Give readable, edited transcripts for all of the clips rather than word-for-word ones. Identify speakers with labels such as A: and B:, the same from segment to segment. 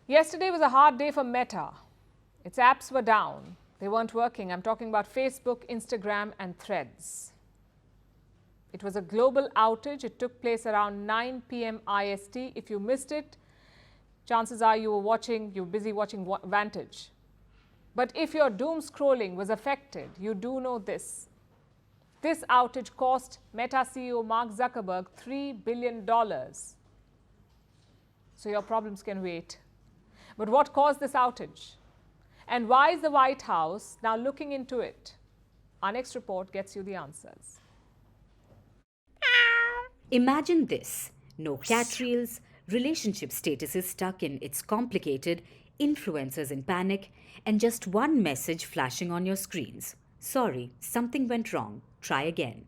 A: Yesterday was a hard day for Meta. Its apps were down. They weren't working. I'm talking about Facebook, Instagram, and Threads. It was a global outage. It took place around 9 PM IST. If you missed it, chances are you were busy watching Vantage. But if your doom scrolling was affected, you do know this. This outage cost Meta CEO Mark Zuckerberg $3 billion. So your problems can wait. But what caused this outage? And why is the White House now looking into it? Our next report gets you the answers.
B: Imagine this: no cat reels, relationship status is stuck in It's Complicated, influencers in panic, and just one message flashing on your screens. Sorry, something went wrong. Try again.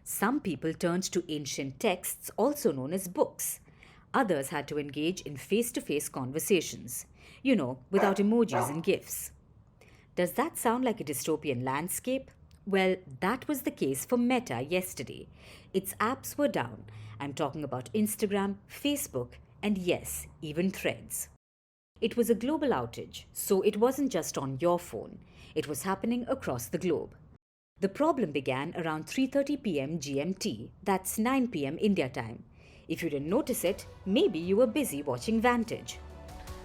B: Some people turned to ancient texts, also known as books. Others had to engage in face-to-face conversations, without emojis and GIFs. Does that sound like a dystopian landscape? Well, that was the case for Meta yesterday. Its apps were down. I'm talking about Instagram, Facebook, and yes, even Threads. It was a global outage, so it wasn't just on your phone. It was happening across the globe. The problem began around 3:30 p.m. GMT, that's 9 p.m. India time. If you didn't notice it, maybe you were busy watching Vantage.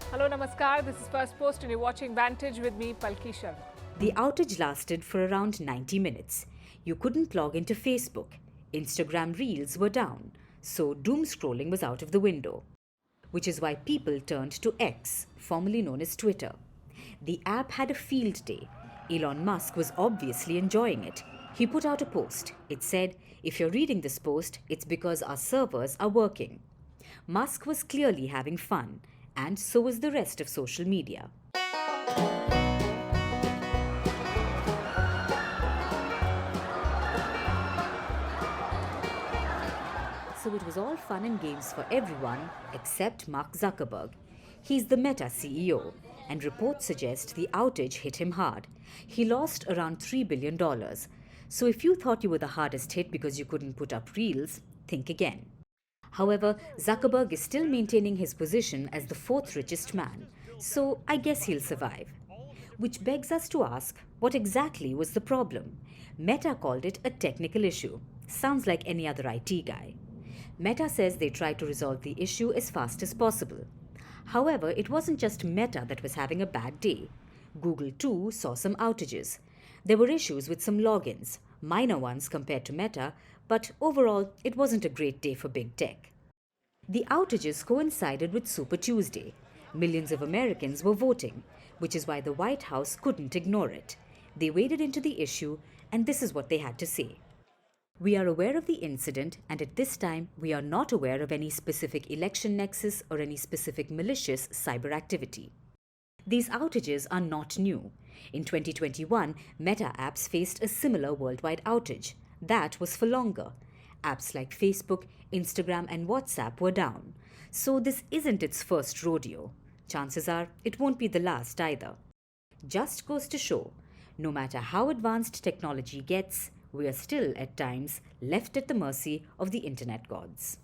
A: Hello, namaskar. This is Firstpost and you're watching Vantage with me, Palki Sharma.
B: The outage lasted for around 90 minutes. You couldn't log into Facebook. Instagram Reels were down, so doom scrolling was out of the window. Which is why people turned to X, formerly known as Twitter. The app had a field day. Elon Musk was obviously enjoying it. He put out a post. It said, "If you're reading this post, it's because our servers are working." Musk was clearly having fun, and so was the rest of social media. So it was all fun and games for everyone except Mark Zuckerberg. He's the Meta CEO, and reports suggest the outage hit him hard. He lost around $3 billion. So if you thought you were the hardest hit because you couldn't put up reels, think again. However, Zuckerberg is still maintaining his position as the fourth richest man, so I guess he'll survive. Which begs us to ask, what exactly was the problem? Meta called it a technical issue. Sounds like any other IT guy. Meta says they tried to resolve the issue as fast as possible. However, it wasn't just Meta that was having a bad day. Google too saw some outages. There were issues with some logins, minor ones compared to Meta, but overall, it wasn't a great day for big tech. The outages coincided with Super Tuesday. Millions of Americans were voting, which is why the White House couldn't ignore it. They waded into the issue, and this is what they had to say. "We are aware of the incident, and at this time, we are not aware of any specific election nexus or any specific malicious cyber activity." These outages are not new. In 2021, Meta apps faced a similar worldwide outage. That was for longer. Apps like Facebook, Instagram, and WhatsApp were down. So this isn't its first rodeo. Chances are it won't be the last either. Just goes to show, no matter how advanced technology gets, we are still, at times, left at the mercy of the internet gods.